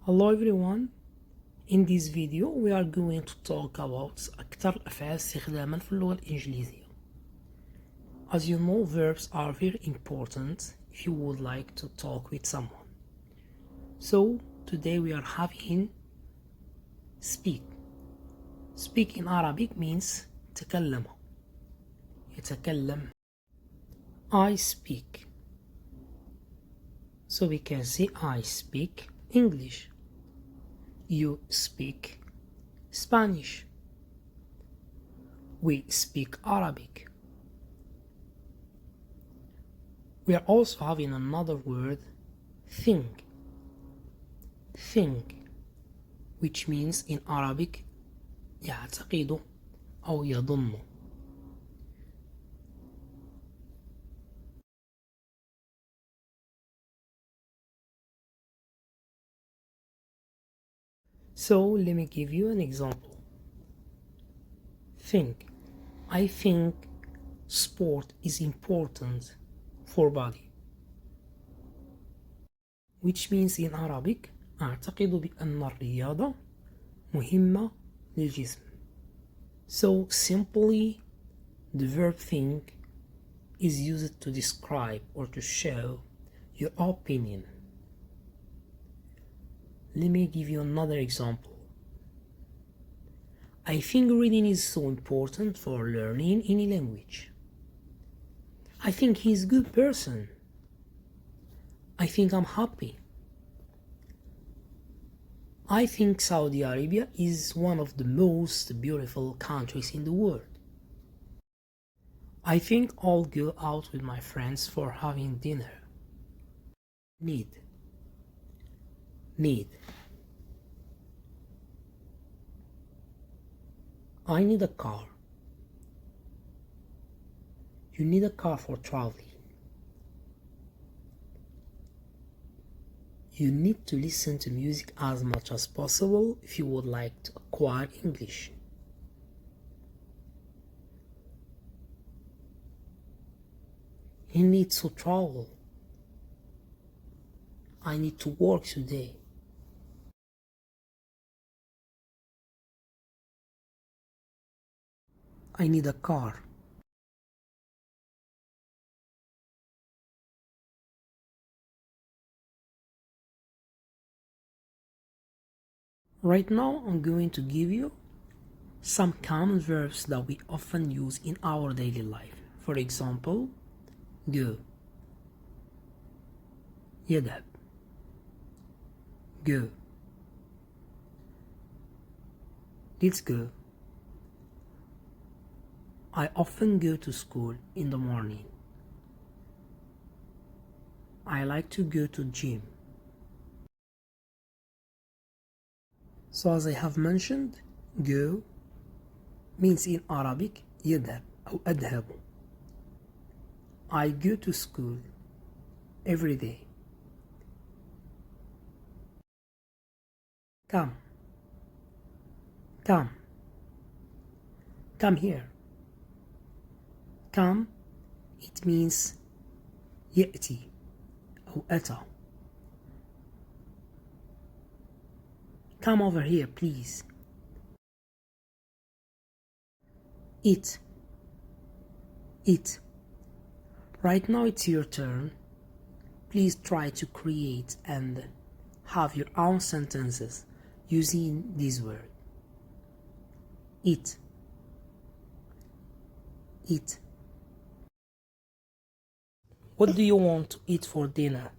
Hello everyone. In this video we are going to talk about أكثر الأفعال استخداما في اللغة الإنجليزية. As you know, verbs are very important if you would like to talk with someone. So today we are having speak. Speak in Arabic means تكلم. يتكلم. I speak. So we can say I speak English. You speak Spanish. We speak Arabic. We are also having another word, think. Think, which means in Arabic يعتقد أو يظن. So let me give you an example. Think. I think sport is important for body. Which means in Arabic أعتقد بأن الرياضة مهمة للجسم. So simply the verb think is used to describe or to show your opinion. Let me give you another example. I think reading is so important for learning any language. I think he's a good person. I think I'm happy. I think Saudi Arabia is one of the most beautiful countries in the world. I think I'll go out with my friends for having dinner. Need. I need a car. You need a car for traveling. You need to listen to music as much as possible if you would like to acquire English. He needs to travel. I need to work today. I need a car. Right now I'm going to give you some common verbs that we often use in our daily life. For example, go. يذهب. Go. Let's go. I often go to school in the morning. I like to go to gym. So as I have mentioned, go means in Arabic يذهب أو أذهب. I go to school every day. Come here. Come, it means يأتي أو أتى. Come over here, please. Eat. Right now it's your turn. Please try to create and have your own sentences using this word. Eat. What do you want to eat for dinner?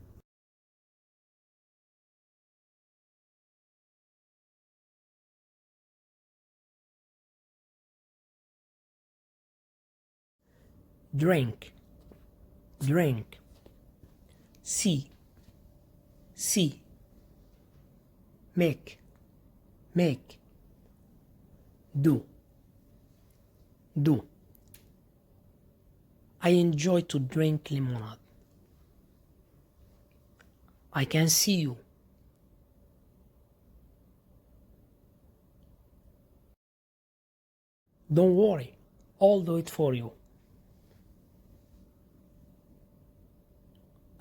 Drink. See. Make. Do. I enjoy to drink lemonade. I can see you. Don't worry, I'll do it for you.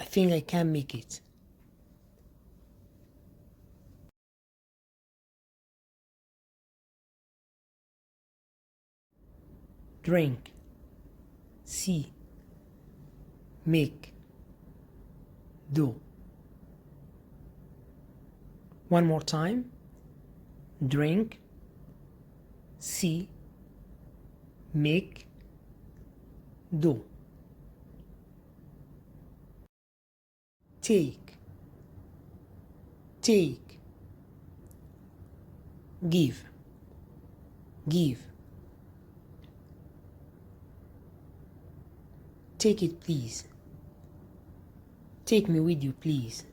I think I can make it. drink, see, make, do. One more time. Drink, see, make, do. Take, take, give, give. Take it, please. Take me with you, please.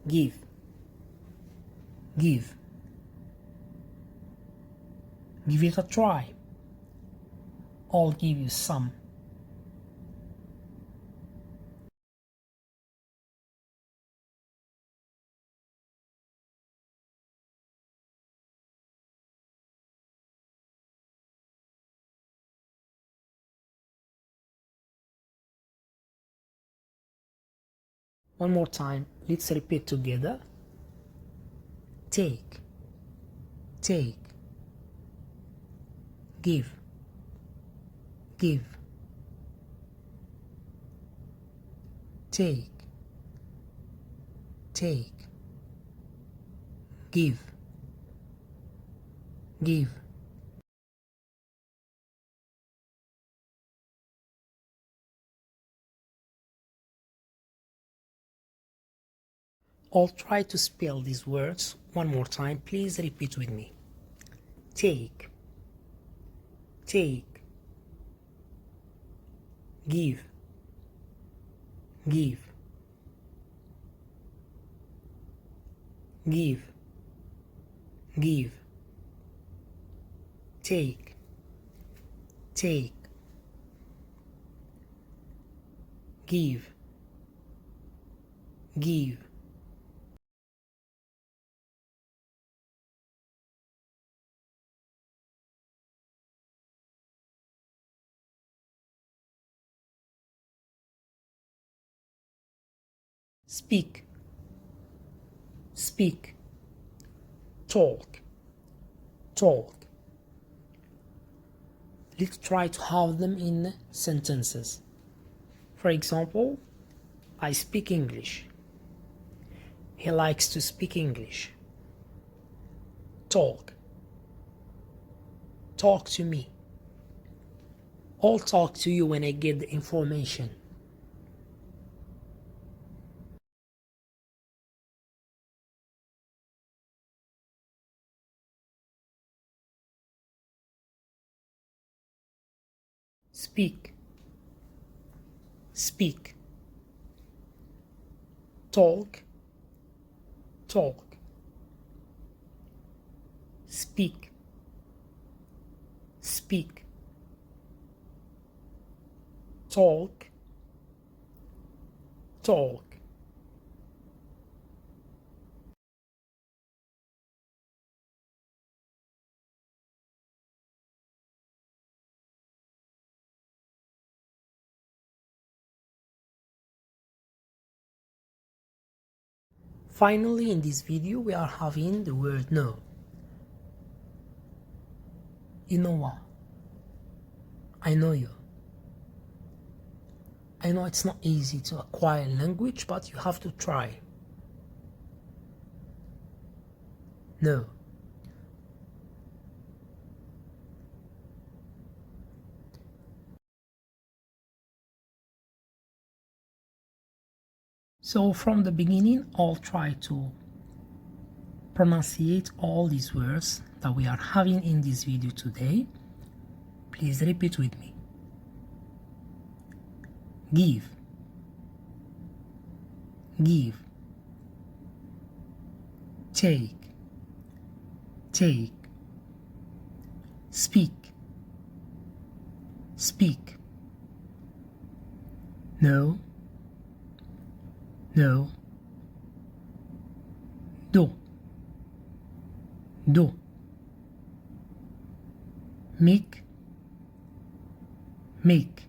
Give, give. Give it a try. I'll give you some. One more time, let's repeat together. Take, take, give, give, take, take, give, give. I'll try to spell these words one more time. Please repeat with me. Take, take, give, give, give, give, take, take, give, give. Speak, speak, talk, talk. Let's try to have them in sentences. For example, I speak English. He likes to speak English. Talk, talk to me. I'll talk to you when I get the information. Speak, speak, talk, talk, speak, speak, talk, talk. Finally, in this video, we are having the word know. You know what? I know you. I know it's not easy to acquire language, but you have to try. No. So from the beginning, I'll try to pronunciate all these words that we are having in this video today. Please repeat with me. Give, give, take, take, speak, speak, no, no, do, do, make, make,